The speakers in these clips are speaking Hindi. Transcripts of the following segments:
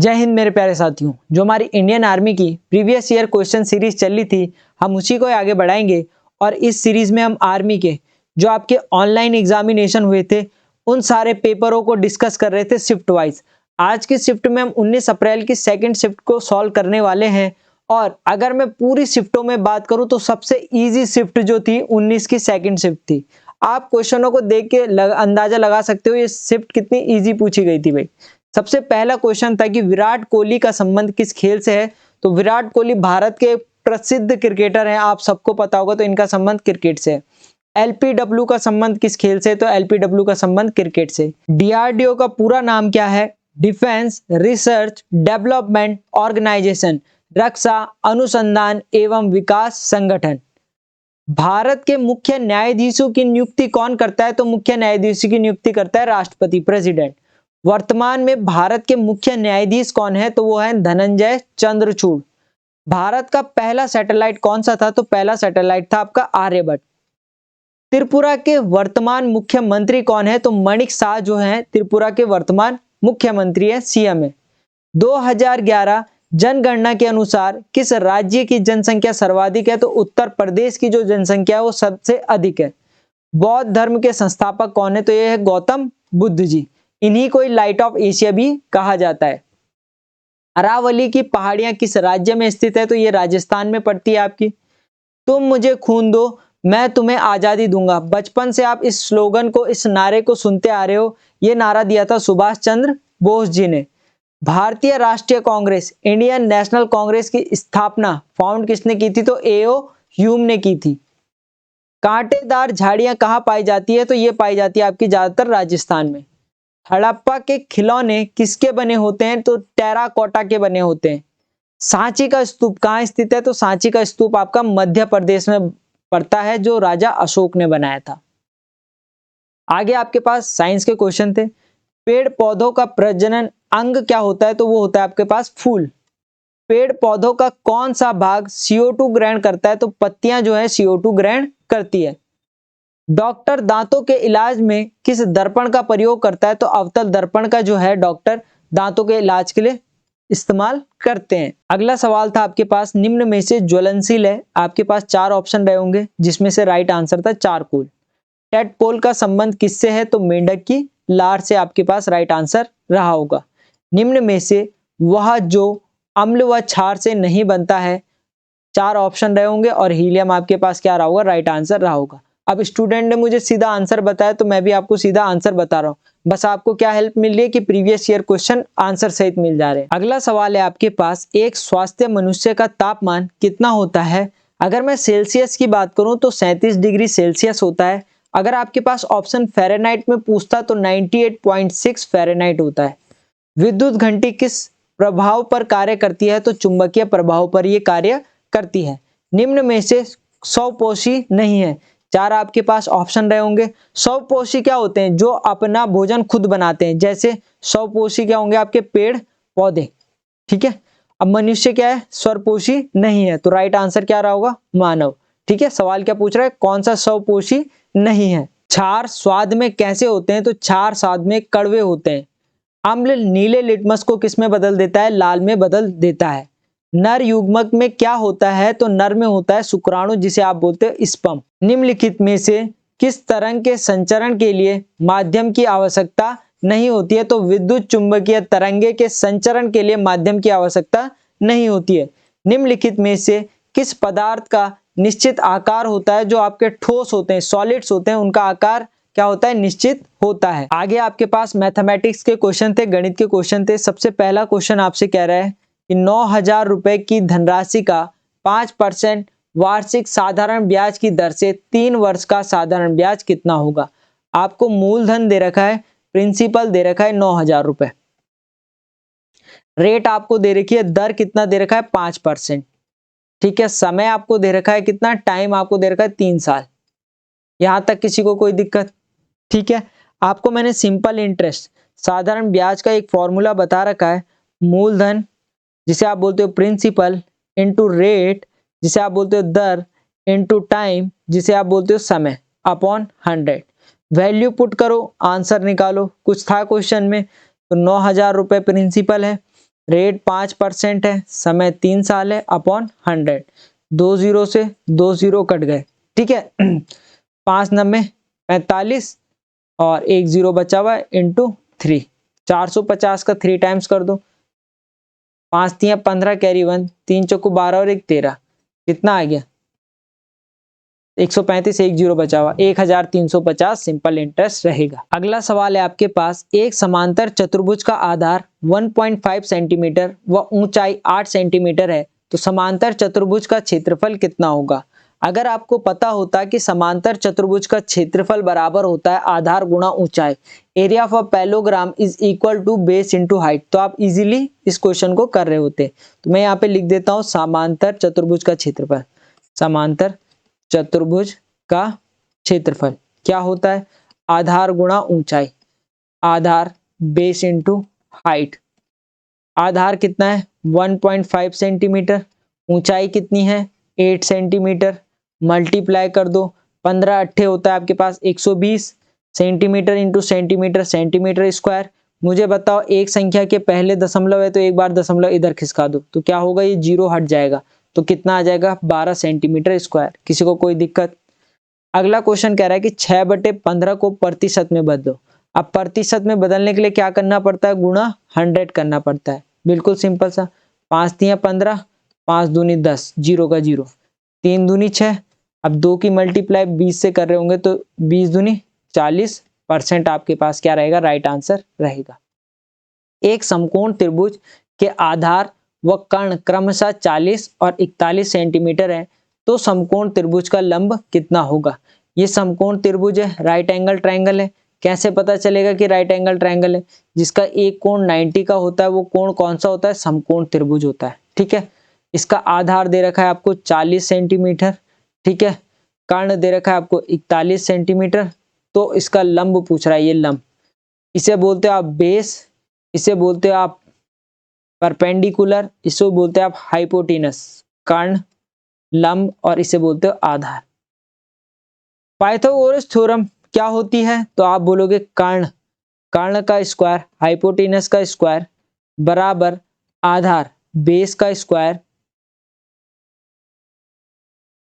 जय हिंद मेरे प्यारे साथियों। जो हमारी इंडियन आर्मी की प्रीवियस ईयर क्वेश्चन सीरीज चल रही थी, हम उसी को आगे बढ़ाएंगे। और इस सीरीज में हम आर्मी के जो आपके ऑनलाइन एग्जामिनेशन हुए थे उन सारे पेपरों को डिस्कस कर रहे थे शिफ्ट वाइज। आज की शिफ्ट में हम 19 अप्रैल की सेकंड शिफ्ट को सॉल्व करने वाले हैं। और अगर मैं पूरी शिफ्टों में बात करूं तो सबसे इजी शिफ्ट जो थी 19 की सेकंड शिफ्ट थी। आप क्वेश्चनों को देख के अंदाजा लगा सकते हो ये शिफ्ट कितनी इजी पूछी गई थी भाई। सबसे पहला क्वेश्चन था कि विराट कोहली का संबंध किस खेल से है। तो विराट कोहली भारत के प्रसिद्ध क्रिकेटर हैं, आप सबको पता होगा, तो इनका संबंध क्रिकेट से है। एलपीडब्ल्यू का संबंध किस खेल से, तो एलपीडब्ल्यू का संबंध क्रिकेट से। डीआरडीओ का पूरा नाम क्या है? डिफेंस रिसर्च डेवलपमेंट ऑर्गेनाइजेशन, रक्षा अनुसंधान एवं विकास संगठन। भारत के मुख्य न्यायाधीशों की नियुक्ति कौन करता है? तो मुख्य न्यायाधीश की नियुक्ति करता है राष्ट्रपति, प्रेसिडेंट। वर्तमान में भारत के मुख्य न्यायाधीश कौन है? तो वो है धनंजय चंद्रचूड़। भारत का पहला सैटेलाइट कौन सा था? तो पहला सैटेलाइट था आपका आर्यभट्ट। त्रिपुरा के वर्तमान मुख्यमंत्री कौन है? तो माणिक साह जो है त्रिपुरा के वर्तमान मुख्यमंत्री है, सीएम है। 2011 जनगणना के अनुसार किस राज्य की जनसंख्या सर्वाधिक है? तो उत्तर प्रदेश की जो जनसंख्या है वो सबसे अधिक है। बौद्ध धर्म के संस्थापक कौन है? तो ये है गौतम बुद्ध जी। इन्हीं को लाइट ऑफ एशिया भी कहा जाता है। अरावली की पहाड़ियां किस राज्य में स्थित है? तो ये राजस्थान में पड़ती है आपकी। तुम मुझे खून दो मैं तुम्हें आजादी दूंगा। बचपन से आप इस स्लोगन को, इस नारे को सुनते आ रहे हो। ये नारा दिया था सुभाष चंद्र बोस जी ने। भारतीय राष्ट्रीय कांग्रेस, इंडियन नेशनल कांग्रेस की स्थापना फाउंड किसने की थी? तो एओ ह्यूम ने की थी। कांटेदार झाड़ियां कहाँ पाई जाती है? तो ये पाई जाती है आपकी ज्यादातर राजस्थान में। हड़प्पा के खिलौने किसके बने होते हैं? तो टेराकोटा के बने होते हैं। सांची का स्तूप कहाँ स्थित है? तो सांची का स्तूप आपका मध्य प्रदेश में पड़ता है, जो राजा अशोक ने बनाया था। आगे आपके पास साइंस के क्वेश्चन थे। पेड़ पौधों का प्रजनन अंग क्या होता है? तो वो होता है आपके पास फूल। पेड़ पौधों का कौन सा भाग CO2 ग्रहण करता है? तो पत्तियां जो है CO2 ग्रहण करती है। डॉक्टर दांतों के इलाज में किस दर्पण का प्रयोग करता है? तो अवतल दर्पण का जो है डॉक्टर दांतों के इलाज के लिए इस्तेमाल करते हैं। अगला सवाल था आपके पास, निम्न में से ज्वलनशील है। आपके पास 4 ऑप्शन रहे होंगे जिसमें से राइट आंसर था चारकोल। टेडपोल का संबंध किससे है? तो मेंढक की लार से आपके पास राइट आंसर रहा होगा। निम्न में से वह जो अम्ल व क्षार से नहीं बनता है, 4 ऑप्शन रहे होंगे और हीलियम आपके पास क्या रहा होगा? राइट आंसर रहा होगा। अब स्टूडेंट ने मुझे सीधा आंसर बताया तो मैं भी आपको सीधा आंसर बता रहा हूं। बस आपको क्या हेल्प मिल रही है कि प्रीवियस ईयर क्वेश्चन आंसर सहित मिल जा रहे हैं। अगला सवाल है आपके पास, एक स्वस्थ मनुष्य का तापमान कितना होता है? अगर मैं सेल्सियस की बात करूं तो 37 डिग्री सेल्सियस होता है। अगर आपके पास ऑप्शन फ़ारेनहाइट में पूछता तो 98.6 फ़ारेनहाइट होता है। विद्युत घंटी किस प्रभाव पर कार्य करती है? तो चुंबकीय प्रभाव पर यह कार्य करती है। निम्न में से स्वपोषी नहीं है। 4 आपके पास ऑप्शन रहे होंगे। स्वपोषी क्या होते हैं? जो अपना भोजन खुद बनाते हैं। जैसे स्वपोषी क्या होंगे? आपके पेड़ पौधे, ठीक है। अब मनुष्य क्या है? स्वपोषी नहीं है, तो राइट आंसर क्या रहा होगा? मानव, ठीक है। सवाल क्या पूछ रहा है? कौन सा स्वपोषी नहीं है? क्षार स्वाद में कैसे होते हैं? तो क्षार स्वाद में कड़वे होते हैं। अम्ल नीले लिटमस को किस में बदल देता है? लाल में बदल देता है। नर युग्मक में क्या होता है? तो नर में होता है शुक्राणु, जिसे आप बोलते हो स्पर्म। निम्नलिखित में से किस तरंग के संचरण के लिए माध्यम की आवश्यकता नहीं होती है? तो विद्युत चुंबकीय तरंगे के संचरण के लिए माध्यम की आवश्यकता नहीं होती है। निम्नलिखित में से किस पदार्थ का निश्चित आकार होता है? जो आपके ठोस होते हैं, सॉलिड्स होते हैं, उनका आकार क्या होता है? निश्चित होता है। आगे आपके पास मैथमेटिक्स के क्वेश्चन थे, गणित के क्वेश्चन थे। सबसे पहला क्वेश्चन आपसे कह रहा है कि 9,000 रुपए की धनराशि का 5% वार्षिक साधारण ब्याज की दर से 3 वर्ष का साधारण ब्याज कितना होगा? आपको मूलधन दे रखा है, प्रिंसिपल दे रखा है 9,000 रुपए, रेट आपको दे रखी है, दर कितना दे रखा है? 5%, ठीक है। समय आपको दे रखा है कितना? टाइम आपको दे रखा है 3 साल। यहां तक किसी को कोई दिक्कत? ठीक है। आपको मैंने सिंपल इंटरेस्ट, साधारण ब्याज का एक फॉर्मूला बता रखा है। मूलधन जिसे आप बोलते हो प्रिंसिपल इनटू रेट जिसे आप बोलते हो दर इनटू टाइम जिसे आप बोलते हो समय अपॉन 100। वैल्यू पुट करो, आंसर निकालो। कुछ था क्वेश्चन में, तो 9,000 रुपए प्रिंसिपल है, रेट 5% है, समय 3 साल है, अपॉन 100। 2 जीरो से 2 जीरो कट गए, ठीक है। 5 नब्बे 45 और 1 जीरो बचा हुआ है, इंटू 3। 450 का 3 टाइम्स कर दो। 5 तिया 15 कैरी 1, 3 चौको 12 और 1 13, कितना आ गया 135, 1 जीरो बचा हुआ, 1350 सिंपल इंटरेस्ट रहेगा। अगला सवाल है आपके पास, एक समांतर चतुर्भुज का आधार 1.5 सेंटीमीटर व ऊंचाई 8 सेंटीमीटर है, तो समांतर चतुर्भुज का क्षेत्रफल कितना होगा। अगर आपको पता होता कि समांतर चतुर्भुज का क्षेत्रफल बराबर होता है आधार गुणा ऊंचाई, area of a parallelogram is equal to base into height, तो आप इजीली इस क्वेश्चन को कर रहे होते। तो मैं यहाँ पे लिख देता हूँ समांतर चतुर्भुज का क्षेत्रफल। समांतर चतुर्भुज का क्षेत्रफल क्या होता है, आधार गुणा ऊंचाई, आधार बेस इनटू हाइट। आधार कितना है 1.5 सेंटीमीटर, ऊंचाई कितनी है 8 सेंटीमीटर, मल्टीप्लाई कर दो, 15 अट्ठे होता है आपके पास 120 centimetre into centimetre, centimetre square. मुझे बताओ एक संख्या के पहले दशमलव है तो एक बार दशमलव इधर खिसका दो, तो क्या होगा, ये जीरो हट जाएगा, तो कितना आ जाएगा 12 सेंटीमीटर स्क्वायर। किसी को कोई दिक्कत। अगला क्वेश्चन कह रहा है कि 6/15 को प्रतिशत में बदलो। अब प्रतिशत में बदलने के लिए क्या करना पड़ता है, गुणा 100 करना पड़ता है, बिल्कुल सिंपल सा। 5 तिया 15, 5 दूनी 10, जीरो का जीरो, 3 दूनी 6। अब 2 की मल्टीप्लाई 20 से कर रहे होंगे तो 20 दूनी 40% आपके पास क्या रहेगा, राइट आंसर रहेगा। एक समकोण त्रिभुज के आधार व कर्ण क्रमशः 40 और 41 सेंटीमीटर है, तो समकोण त्रिभुज का लंब कितना होगा। ये समकोण त्रिभुज है, राइट एंगल ट्रायंगल है। कैसे पता चलेगा कि राइट एंगल ट्रायंगल है, जिसका एक कोण 90 का होता है, वो कोण कौन सा होता है, समकोण त्रिभुज होता है, ठीक है। इसका आधार दे रखा है आपको 40 सेंटीमीटर, ठीक है। कर्ण दे रखा है आपको 41 सेंटीमीटर, तो इसका लंब पूछ रहा है, ये लंब, इसे बोलते हो आप बेस, इसे बोलते हो आप परपेंडिकुलर, इसे बोलते हैं आप हाइपोटेनस, कर्ण, लंब, और इसे बोलते हो आधार। पाइथागोरस थ्योरम क्या होती है, तो आप बोलोगे कर्ण, कर्ण का स्क्वायर, हाइपोटेनस का स्क्वायर बराबर आधार बेस का स्क्वायर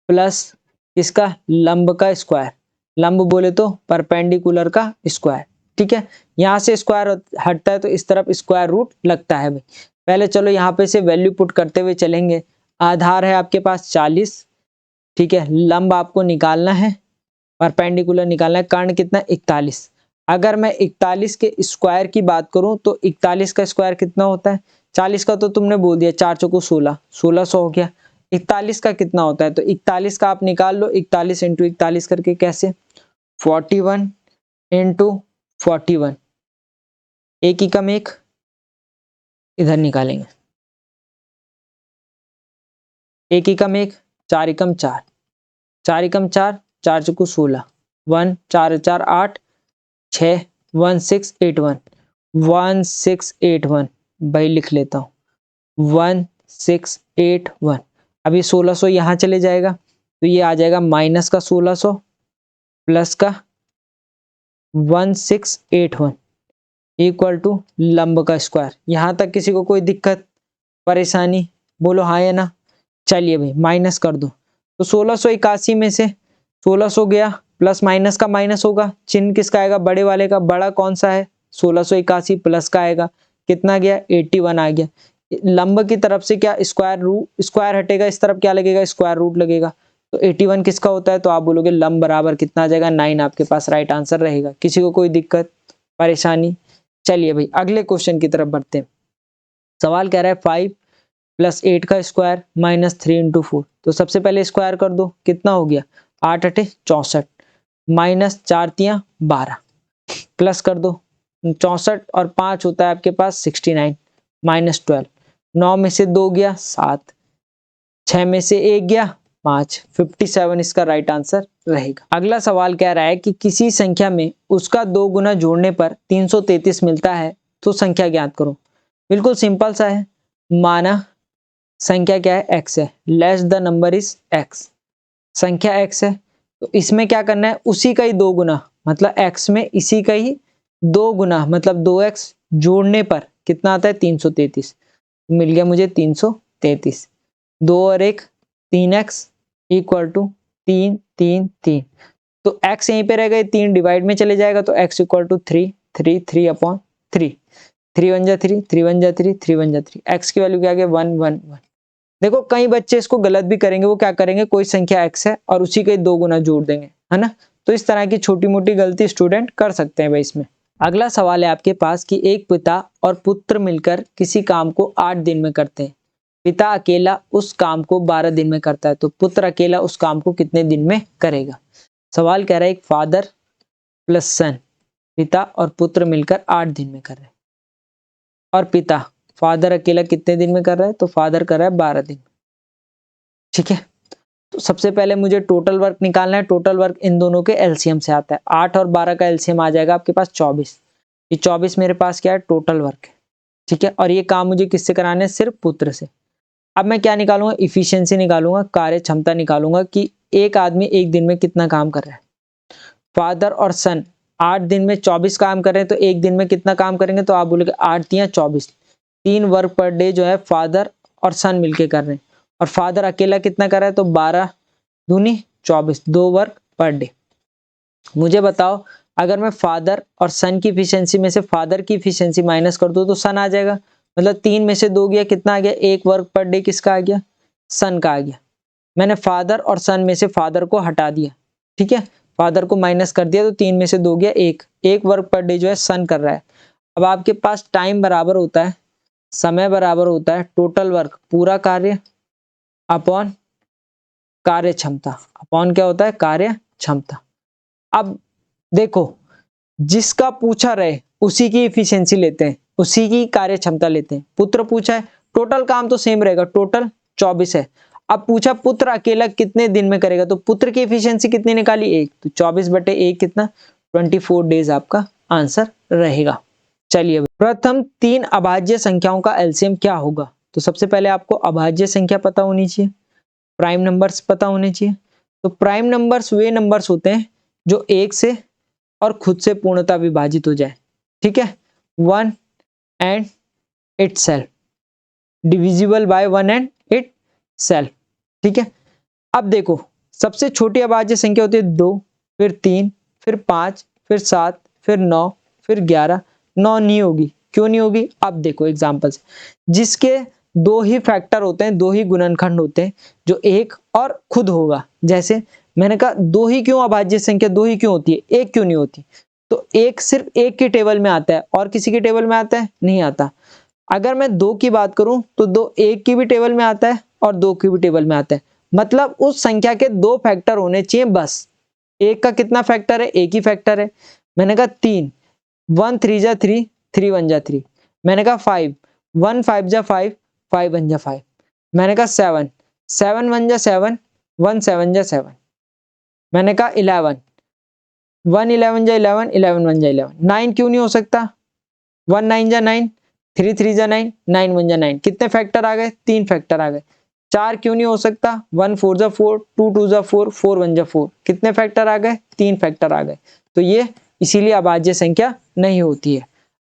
प्लस इसका लंब का स्क्वायर, लंब बोले तो परपेंडिकुलर का स्क्वायर, ठीक है। यहां से स्क्वायर हटता है तो इस तरफ स्क्वायर रूट लगता है भाई। पहले चलो यहाँ पे से वैल्यू पुट करते हुए चलेंगे। आधार है आपके पास 40, ठीक है, लंब आपको निकालना है, परपेंडिकुलर निकालना है, कर्ण कितना 41। अगर मैं 41 के स्क्वायर की बात करूं तो 41 का स्क्वायर कितना होता है, 40 का तो तुमने बोल दिया, 4 चौको 16, 1600 हो गया। 41 का कितना होता है, तो 41 का आप निकाल लो, 41 इंटू 41 करके, कैसे 41 इंटू 41, एक ही कम एक, इधर निकालेंगे, एक ही कम एक, 4 एकम 4, 4 एकम 4, 4 चौको 16, 1 4 4 8 6 1681, 1681 भाई लिख लेता हूँ 1681। अब ये 1600 यहाँ चले जाएगा तो ये आ जाएगा माइनस का 1600 प्लस का 1681 इक्वल टू लंब का स्क्वायर। यहाँ तक किसी को कोई दिक्कत परेशानी, बोलो हाँ या ना। चलिए भाई माइनस कर दो, तो 1681 में से 1600 गया, प्लस माइनस का माइनस होगा, चिन्ह किसका आएगा, बड़े वाले का। बड़ा कौन सा है 1681, प्लस का आएगा, कितना गया 81 आ गया। लंब की तरफ से क्या स्क्वायर हटेगा, इस तरफ क्या लगेगा, स्क्वायर रूट लगेगा, तो 81 किसका होता है, तो आप बोलोगे लंब बराबर कितना आ जाएगा 9, आपके पास राइट आंसर रहेगा। किसी को कोई दिक्कत परेशानी। चलिए भाई अगले क्वेश्चन की तरफ बढ़ते हैं। सवाल कह रहा है 5 प्लस 8 का स्क्वायर माइनस 3 इंटू 4, तो सबसे पहले स्क्वायर कर दो, कितना हो गया 8 अठे 64 माइनस 4 तिया 12, प्लस कर दो 64 और 5 होता है आपके पास 69 माइनस 12, 9 में से 2 गया 7, 6 में से 1 गया 5, 57 इसका राइट आंसर रहेगा। अगला सवाल कह रहा है कि किसी संख्या में उसका 2 गुना जोड़ने पर 333 मिलता है, तो संख्या ज्ञात करो। बिल्कुल सिंपल सा है, माना संख्या क्या है x है, less the number is x, संख्या x है, तो इसमें क्या करना है उसी का ही 2 गुना, मतलब x में इसी का ही 2 गुना मतलब 2x जोड़ने पर कितना आता है 333। मिल गया मुझे 333। 2 और 1 3x इक्वल टू 3 3 3। तो x यहीं पे रहेगा, 3 डिवाइड में चले जाएगा तो x इक्वल टू 3 3 3 अपॉन 3। 3 1 जा 3 3 1 जा 3 3 1 जा 3। x की वैल्यू क्या आ गया 1 1 1। देखो कई बच्चे इसको गलत भी करेंगे, वो क्या करेंगे, कोई संख्या x है और उसी के 2 गुना जोड़ देंगे, है ना। तो इस तरह की छोटी मोटी गलती स्टूडेंट कर सकते हैं भाई इसमें। अगला सवाल है आपके पास कि एक पिता और पुत्र मिलकर किसी काम को 8 दिन में करते हैं। पिता अकेला उस काम को 12 दिन में करता है, तो पुत्र अकेला उस काम को कितने दिन में करेगा। सवाल कह रहा है एक फादर प्लस सन, पिता और पुत्र मिलकर 8 दिन में कर रहे हैं, और पिता फादर अकेला कितने दिन में कर रहा है, तो फादर कर रहा है 12 दिन। ठीक है, तो सबसे पहले मुझे टोटल वर्क निकालना है। टोटल वर्क इन दोनों के एलसीएम से आता है। 8 और 12 का एलसीएम आ जाएगा आपके पास 24। ये 24 मेरे पास क्या है, टोटल वर्क है। ठीक है, और ये काम मुझे किससे कराने हैं, सिर्फ पुत्र से। अब मैं क्या निकालूंगा, इफिशियंसी निकालूंगा, कार्य क्षमता निकालूंगा कि एक आदमी एक दिन में कितना काम कर रहा है। फादर और सन 8 दिन में 24 काम कर रहे हैं, तो एक दिन में कितना काम करेंगे, तो आप बोलोगे 8 तियां 24। 3 वर्क पर डे जो है फादर और सन मिलके कर रहे हैं, और फादर अकेला कितना कर रहा है, तो 12 दूनी 24, 2 वर्क पर डे। मुझे बताओ अगर मैं फादर और सन की इफिशियंसी में से फादर की इफिशियंसी माइनस कर दूं तो सन आ जाएगा। मतलब 3 में से 2 गया, कितना आ गया, 1 वर्क पर डे किसका आ गया, सन का आ गया। मैंने फादर और सन में से फादर को हटा दिया, ठीक है, फादर को माइनस कर दिया, तो 3 में से 2 गया, 1 वर्क पर डे जो है सन कर रहा है। अब आपके पास टाइम बराबर होता है, समय बराबर होता है टोटल वर्क पूरा कार्य अपॉन कार्य क्षमता। अपॉन क्या होता है, कार्य क्षमता। अब देखो जिसका पूछा रहे उसी की इफिशियंसी लेते हैं, उसी की कार्य क्षमता लेते हैं। पुत्र पूछा है, टोटल काम तो सेम रहेगा, टोटल 24 है। अब पूछा पुत्र अकेला कितने दिन में करेगा, तो पुत्र की इफिशियंसी कितनी निकाली, 1, तो 24/1 कितना, 24 डेज आपका आंसर रहेगा। चलिए प्रथम 3 अभाज्य संख्याओं का एलसीएम क्या होगा। तो सबसे पहले आपको अभाज्य संख्या पता होनी चाहिए, प्राइम नंबर्स पता होने चाहिए। तो प्राइम नंबर्स वे नंबर्स होते हैं जो 1 से और खुद से पूर्णतः विभाजित हो जाए। ठीक है, 1 and itself, divisible by 1 and itself. ठीक है, अब देखो सबसे छोटी अभाज्य संख्या होती है 2, फिर 3, फिर 5, फिर 7, फिर 9, फिर 11। 9 नहीं होगी, क्यों नहीं होगी, अब देखो एग्जांपल से, जिसके 2 ही फैक्टर होते हैं, 2 ही गुणनखंड होते हैं, जो 1 और खुद होगा। जैसे मैंने कहा 2 ही क्यों अभाज्य संख्या 2 ही क्यों होती है, 1 क्यों नहीं होती, तो 1 सिर्फ 1 की टेबल में आता है और किसी की टेबल में आता है, नहीं आता। अगर मैं 2 की बात करूं तो 2 1 की भी टेबल में आता है और 2 की भी टेबल में आता है। मतलब उस संख्या के 2 फैक्टर होने चाहिए बस। 1 का कितना फैक्टर है, 1 ही फैक्टर है। मैंने कहा 3, 1 3 जा 3, 3 1 जा 3। मैंने कहा 5, 1 5 जा 5, 5 1 जा 5। मैंने कहा 7, 7 1 जा 7, 1 7 जा 7। मैंने कहा 11, 1 11 जा 11, 11 1 जा 11। 9 क्यों नहीं हो सकता, 1 9 जा 9, 3 3 जा 9, 9 1 जा 9। कितने फैक्टर आ गए, 3 फैक्टर आ गए। 4 क्यों नहीं हो सकता, 1 4 जा 4, 2 2 जा 4, 4 1 जा 4। कितने फैक्टर आ गए, 3 फैक्टर आ गए। तो ये इसीलिए अभाज्य संख्या नहीं होती है।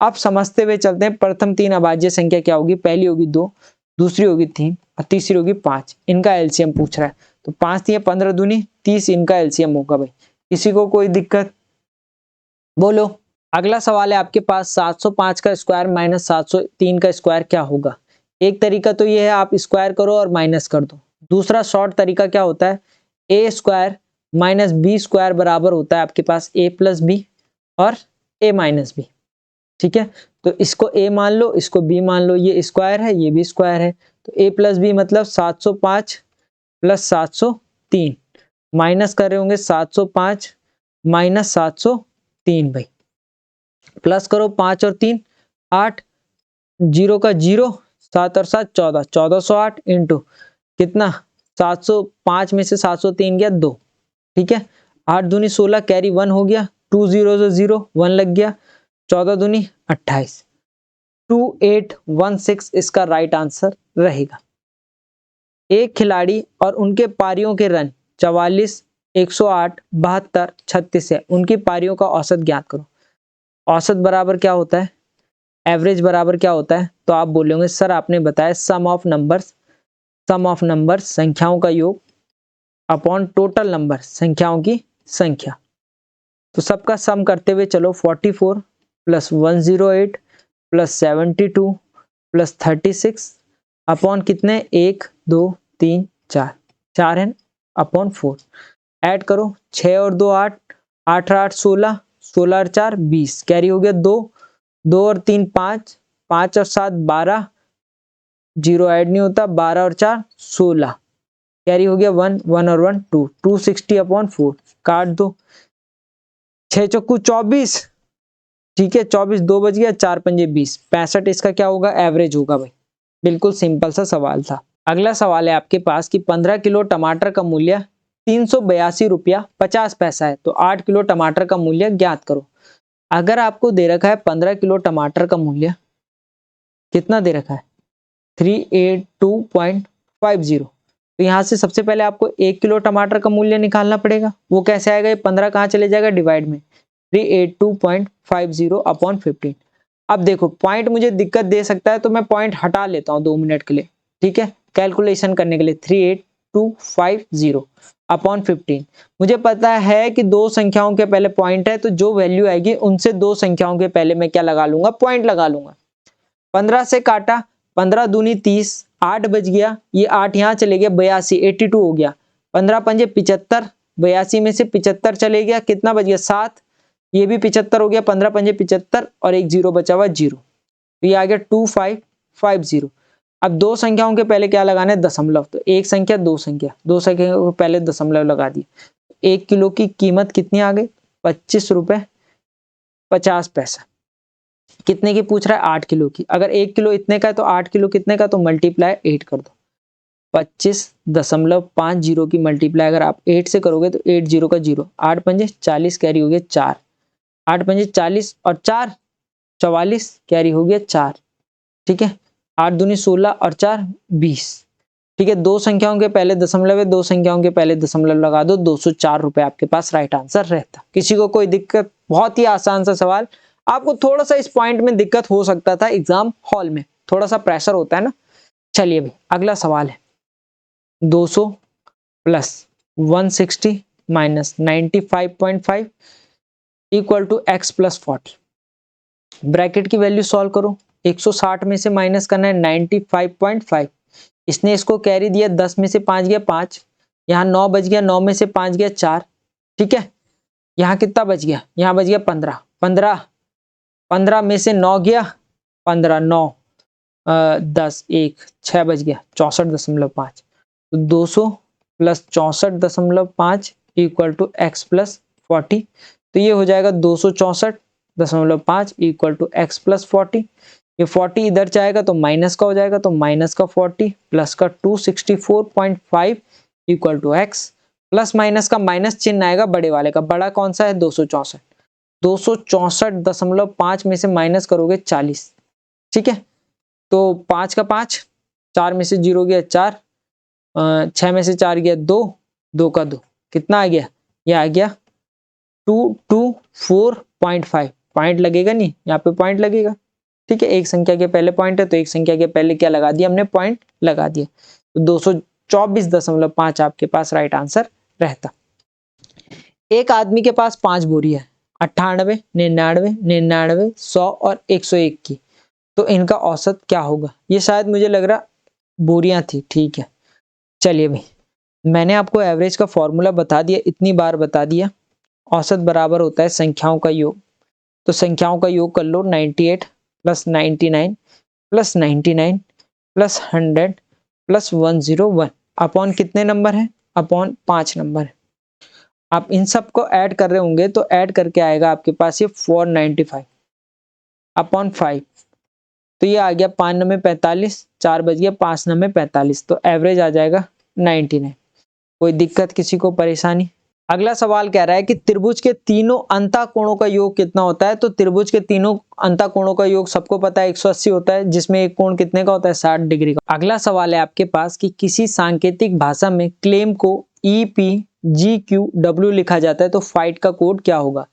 अब समझते हुए चलते हैं, प्रथम 3 अभाज्य संख्या क्या होगी, पहली होगी 2, दूसरी होगी 3 और तीसरी होगी 5। इनका एलसीएम पूछ रहा है, तो 5 3 15 दूनी 30, इनका एलसीएम होगा भाई। किसी को कोई दिक्कत, बोलो। अगला सवाल है आपके पास 705 का स्क्वायर माइनस 703 का स्क्वायर क्या होगा। एक तरीका तो ये है आप स्क्वायर करो और माइनस कर दो। दूसरा शॉर्ट तरीका क्या होता है, ए स्क्वायर माइनस बी स्क्वायर बराबर होता है आपके पास ए प्लस बी और ए माइनस बी। ठीक है, तो इसको ए मान लो, इसको बी मान लो, ये स्क्वायर है ये भी स्क्वायर है, तो ए प्लस बी मतलब 705 प्लस 703, माइनस कर रहे होंगे 705 माइनस 703 भाई। प्लस करो 5 और 3 8, 0 का 0, 7 और 7 14, 1408 इंटू कितना 705 में से 703 गया 2। ठीक है, 8 दूनी 16, कैरी 1 हो गया, 2 0 0 1 लग गया, 14 दूनी 28, 2816 इसका राइट आंसर रहेगा। एक खिलाड़ी और उनके पारियों के रन 44 108 72 36 है, उनकी पारियों का औसत ज्ञात करो। औसत बराबर क्या होता है, एवरेज बराबर क्या होता है, तो आप बोलोगे सर आपने बताया सम ऑफ नंबर्स संख्याओं का योग अपॉन टोटल नंबर संख्याओं की संख्या। तो सबका सम करते हुए चलो 44 प्लस 108 प्लस 72 प्लस 36 अपॉन कितने 1 2 3 4 4 है अपॉन 4। ऐड करो 6 और 2 8 8 और 8 16 16 और 4 20 कैरी हो गया 2 2 और 3 5 5 और 7 12 जीरो ऐड नहीं होता 12 और 4 16 कैरी हो गया 1 1 और 1 2 260 अपॉन 4 काट दो 6 चौकू 24 ठीक है 24 2 बज गया 4 पंजे 20 65 इसका क्या होगा एवरेज होगा भाई। बिल्कुल सिंपल सा सवाल था। अगला सवाल है आपके पास कि 15 किलो टमाटर का मूल्य 382 रुपया 50 पैसा है, तो 8 किलो टमाटर का मूल्य ज्ञात करो। अगर आपको दे रखा है 15 किलो टमाटर का मूल्य कितना दे रखा है 382.50, तो यहाँ से सबसे पहले आपको 1 किलो टमाटर का मूल्य निकालना पड़ेगा। वो कैसे आएगा, ये 15 कहाँ चले जाएगा डिवाइड में 382.50 अपॉन 15। अब देखो पॉइंट मुझे दिक्कत दे सकता है तो मैं पॉइंट हटा लेता हूँ 2 मिनट के लिए, ठीक है, कैलकुलेशन करने के लिए 38250 अपॉन 15। मुझे पता है कि दो संख्याओं के पहले पॉइंट है, तो जो वैल्यू आएगी उनसे दो संख्याओं के पहले मैं क्या लगा लूंगा, पॉइंट लगा लूंगा। 15 से काटा 15 दूनी 30 8 बज गया, ये 8 यहाँ चले गया 82 82 हो गया, 15 पंजे 75 82 में से 75 चले गया कितना बच गया 7, ये भी 75 हो गया 15 पंजे 75 और एक जीरो बचा हुआ जीरो, तो ये आ गया 2550। अब दो संख्याओं के पहले क्या लगाना है दशमलव, तो एक संख्या दो संख्या के पहले दशमलव लगा दिए। 1 किलो की कीमत कितनी आ गई 25 रुपए 50 पैसा। कितने की पूछ रहा है 8 किलो की, अगर 1 किलो इतने का है तो 8 किलो कितने का, तो मल्टीप्लाई 8 कर दो। 25.50 की मल्टीप्लाई अगर आप 8 से करोगे तो 8 जीरो का जीरो, 8 पंजे 40 कैरी हो गया 4, 8 पंजे 40 और 4 44 कैरी हो गया 4, ठीक है, 8 दूनी 16 और 4 20, ठीक है। दो संख्याओं के पहले दशमलव है, दो संख्याओं के पहले दशमलव लगा दो, 204 रुपए आपके पास राइट आंसर रहता। किसी को कोई दिक्कत, बहुत ही आसान सा सवाल। आपको थोड़ा सा इस पॉइंट में दिक्कत हो सकता था, एग्जाम हॉल में थोड़ा सा प्रेशर होता है ना। चलिए भाई अगला सवाल है 200 plus 160 minus 95.5 equal to x plus 40। Bracket की वैल्यू सॉल्व करो, 160 में से माइनस करना है 95.5, इसने इसको कैरी दिया 10 में से 5 गया 5, यहाँ 9 बच गया 9 में से 5 गया 4, ठीक है, यहाँ कितना बच गया, यहाँ बच गया 15 15 15 में से 9 गया 15 9 10 1 6 बच गया 64.5, तो 200 plus 64.5 equal to x plus 40, तो ये हो जाएगा 264.5 इक्वल टू x प्लस 40। ये 40 इधर जाएगा तो माइनस का हो जाएगा, तो माइनस का 40 प्लस का 264.5 equal to x, plus minus का माइनस चिन्ह आएगा बड़े वाले का, बड़ा कौन सा है 264, 264.5 में से माइनस करोगे 40, ठीक है, तो 5 का 5, 4 में से 0 गया 4, 6 में से 4 गया 2, 2 का 2 कितना आ गया, ये आ गया 224.5, पॉइंट लगेगा नहीं, यहाँ पे पॉइंट लगेगा, ठीक है, एक संख्या के पहले पॉइंट है तो एक संख्या के पहले क्या लगा दिया हमने, पॉइंट लगा दिया, तो 224.5 आपके पास राइट आंसर रहता। एक आदमी के पास 5 बोरी है 98 99 99 100 और 101 की, तो इनका औसत क्या होगा। ये शायद मुझे लग रहा बोरियां थी, ठीक है। चलिए भाई मैंने आपको एवरेज का फॉर्मूला बता दिया, इतनी बार बता दिया। औसत बराबर होता है संख्याओं का योग, तो संख्याओं का योग कर लो 98 plus 99 plus 99 plus 100 plus 101 upon कितने नंबर है, अपॉन 5 नंबर है। आप इन सब को ऐड कर रहे होंगे तो ऐड करके आएगा आपके पास ये 495 अपॉन 5, तो ये आ गया 5 नंबर 45, 4 बज गया 5 नंबर 45, तो एवरेज आ जाएगा 99। कोई दिक्कत किसी को परेशानी। अगला सवाल कह रहा है कि त्रिभुज के तीनों अंतःकोणों का योग कितना होता है, तो त्रिभुज के तीनों अंतःकोणों का योग सबको पता है 180 होता है, जिसमें एक कोण कितने का होता है 60 डिग्री का। अगला सवाल है आपके पास कि किसी सांकेतिक भाषा में क्लेम को EPGQW लिखा जाता है, तो फाइट का कोड क्या होगा,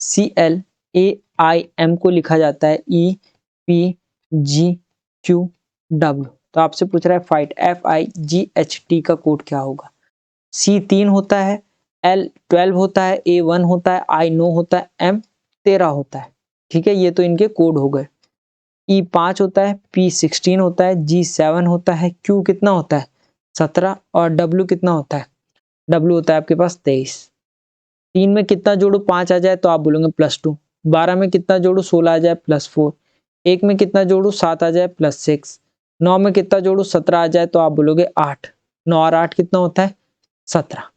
CLAIM को लिखा जाता है FIGHT। तो आपसे पूछ रहा है फाइट, FIGHT का कोड क्या होगा। C 3 होता है, L 12 होता है, A 1 होता है, I 9 होता है, M 13 होता है। ठीक है, ये तो इनके कोड हो गए। E 5 होता है, P 16 होता है, G 7 होता है, Q कितना होता है 17 और W कितना होता है, W होता है आपके पास 23। 3 में कितना जोड़ू 5 आ जाए तो आप बोलोगे +2। 12 में कितना जोड़ू 16 आ जाए +4। 1 में कितना जोड़ू 7 आ जाए +6। 9 में कितना जोड़ू 17 आ जाए तो आप बोलोगे 8। 9 और 8 कितना होता है 17।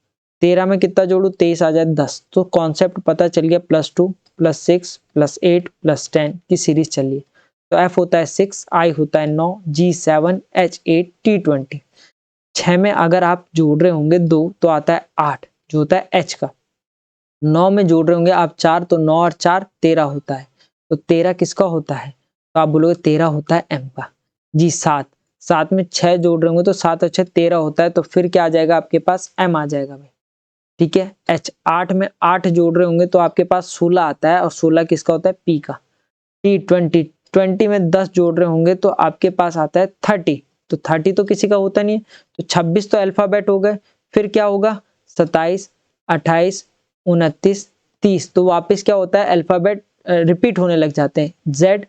13 में कितना जोड़ू 23 आ जाए 10। तो कॉन्सेप्ट पता चल गया, +2 +6 +8 +10 की सीरीज चलिए। तो F होता है 6, I होता है 9, G 7, H 8, T 20। 6 में अगर आप जोड़ रहे होंगे 2 तो आता है 8 जो होता है H का। 9 में जोड़ रहे होंगे आप 4 तो 9 और 4 13 होता है। तो 13 किसका होता है, तो आप बोलोगे 13 होता है M का। जी 7, 7 में 6 जोड़ रहे होंगे तो 7 और 6 13 होता है, तो फिर क्या आ जाएगा आपके पास M आ जाएगा भाई। ठीक है, H 8 में 8 जोड़ रहे होंगे तो आपके पास 16 आता है और 16 किसका होता है P का। T 20, 20 में 10 जोड़ रहे होंगे तो आपके पास आता है 30। तो 30 तो किसी का होता नहीं है, तो 26 तो अल्फाबेट हो गए। फिर क्या होगा 27, 28, 29, 30। तो वापस क्या होता है अल्फाबेट रिपीट होने लग जाते हैं। Z,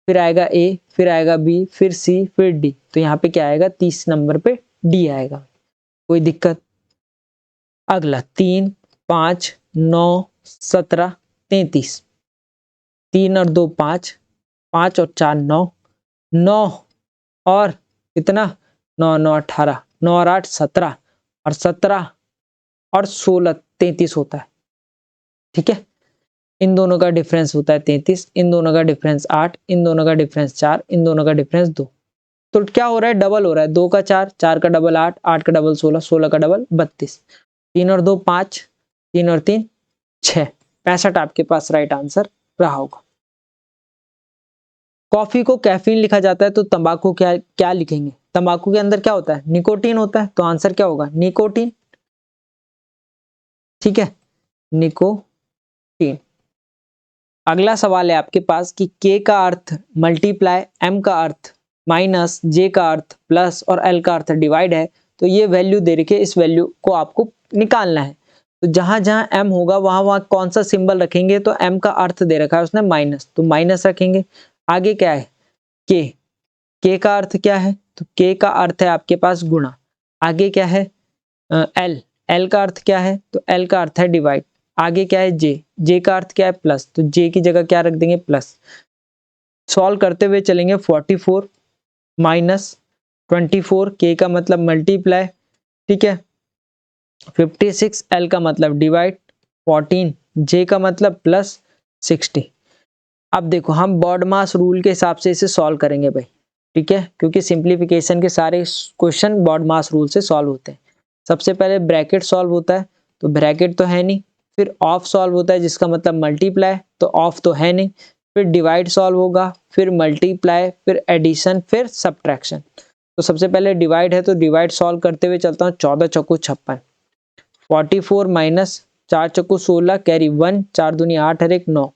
फिर आएगा A, फिर आएगा B, फिर C, फिर D। तो यहाँ पे क्या आएगा 30 नंबर पे D आएगा। कोई दिक्कत। अगला 3, 5, 9, 17, 33। 3 और 2 5, 5 और 4 9, 9 और कितना 9 9 18, 9 और 8 17 और 17 और 16 33 होता है। ठीक है, इन दोनों का डिफरेंस होता है 33, इन दोनों का डिफरेंस 8, इन दोनों का डिफरेंस 4, इन दोनों का डिफरेंस 2। तो क्या हो रहा है डबल हो रहा है। 2 का 4, 4 का डबल 8, 8 का डबल 16, 16 का डबल 32। 3 और 2 5, 3 और 3 6। 65 आपके पास राइट आंसर रहा होगा। कॉफी को कैफीन लिखा जाता है तो तंबाकू क्या क्या लिखेंगे। तंबाकू के अंदर क्या होता है निकोटीन होता है, तो आंसर क्या होगा निकोटीन। ठीक है, निकोटीन। अगला सवाल है आपके पास कि K का अर्थ मल्टीप्लाई, M का अर्थ माइनस, J का अर्थ प्लस और L का अर्थ डिवाइड है। तो ये वैल्यू दे रखी है, इस वैल्यू को आपको निकालना है। तो जहां जहां M होगा वहां वहां कौन सा सिंबल रखेंगे, तो M का अर्थ दे रखा है उसने माइनस, तो माइनस रखेंगे। आगे क्या है K, K का अर्थ क्या है, तो K का अर्थ है आपके पास गुणा। आगे क्या है L, L का अर्थ क्या है, तो L का अर्थ है डिवाइड। आगे क्या है J, J का अर्थ क्या है प्लस, तो J की जगह क्या रख देंगे प्लस। सॉल्व करते हुए चलेंगे 44 माइनस 24, K का मतलब मल्टीप्लाई। ठीक है, 56 L का मतलब डिवाइड, 14 J का मतलब प्लस 60। अब देखो हम बॉड मास रूल के हिसाब से इसे सॉल्व करेंगे भाई। ठीक है, क्योंकि सिंप्लीफिकेशन के सारे क्वेश्चन बॉड मास रूल से सॉल्व होते हैं। सबसे पहले ब्रैकेट सॉल्व होता है, तो ब्रैकेट तो है नहीं। फिर ऑफ सॉल्व होता है जिसका मतलब मल्टीप्लाई, तो ऑफ तो है नहीं। फिर डिवाइड सॉल्व होगा, फिर मल्टीप्लाई, फिर एडिशन, फिर सब्ट्रैक्शन। तो सबसे पहले डिवाइड है, तो डिवाइड सॉल्व करते हुए चलता हूँ। 14 चौको 56, 44 माइनस 4 चौको 16, कैरी 1, 4 दूनी 8 और 1 9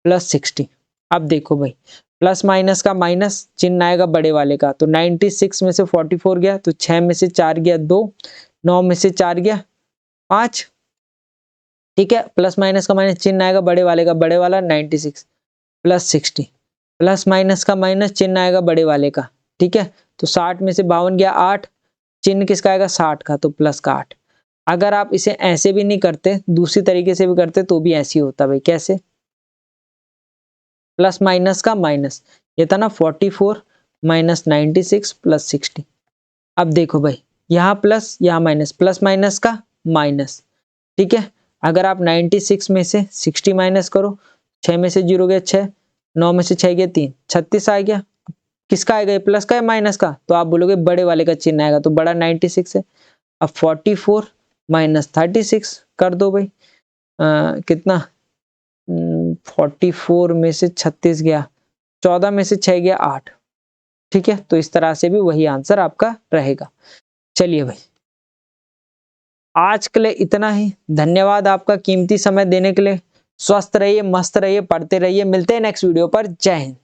प्लस 60। अब देखो भाई प्लस माइनस का माइनस चिन्ह आएगा बड़े वाले का, तो 96 में से 44 गया तो 6 में से 4 गया 2, 9 में से 4 गया 5। ठीक है, प्लस माइनस का माइनस चिन्ह आएगा बड़े वाले का, बड़े वाला 96 प्लस 60। प्लस माइनस का माइनस चिन्ह आएगा बड़े वाले का। ठीक है, तो 60 में से 52 गया 8, चिन्ह किसका आएगा 60 का, तो प्लस का 8। अगर आप इसे ऐसे भी नहीं करते, दूसरी तरीके से भी करते तो भी ऐसे ही होता भाई। कैसे, प्लस माइनस का माइनस, ये था ना 44 माइनस 96 प्लस 60। अब देखो भाई यहाँ प्लस यहाँ माइनस, प्लस माइनस का माइनस। ठीक है, अगर आप 96 में से 60 माइनस करो, 6 में से 0 गया 6, 9 में से 6 गया 3, 36 आ गया। किसका आएगा ये, प्लस का या माइनस का, तो आप बोलोगे बड़े वाले का चिन्ह आएगा, तो बड़ा 96 है। अब 44 माइनस 36 कर दो भाई, कितना 44 में से 36 गया, 14 में से 6 गया 8। ठीक है, तो इस तरह से भी वही आंसर आपका रहेगा। चलिए भाई आज के लिए इतना ही। धन्यवाद आपका कीमती समय देने के लिए। स्वस्थ रहिए, मस्त रहिए, पढ़ते रहिए। मिलते हैं नेक्स्ट वीडियो पर। जय हिंद।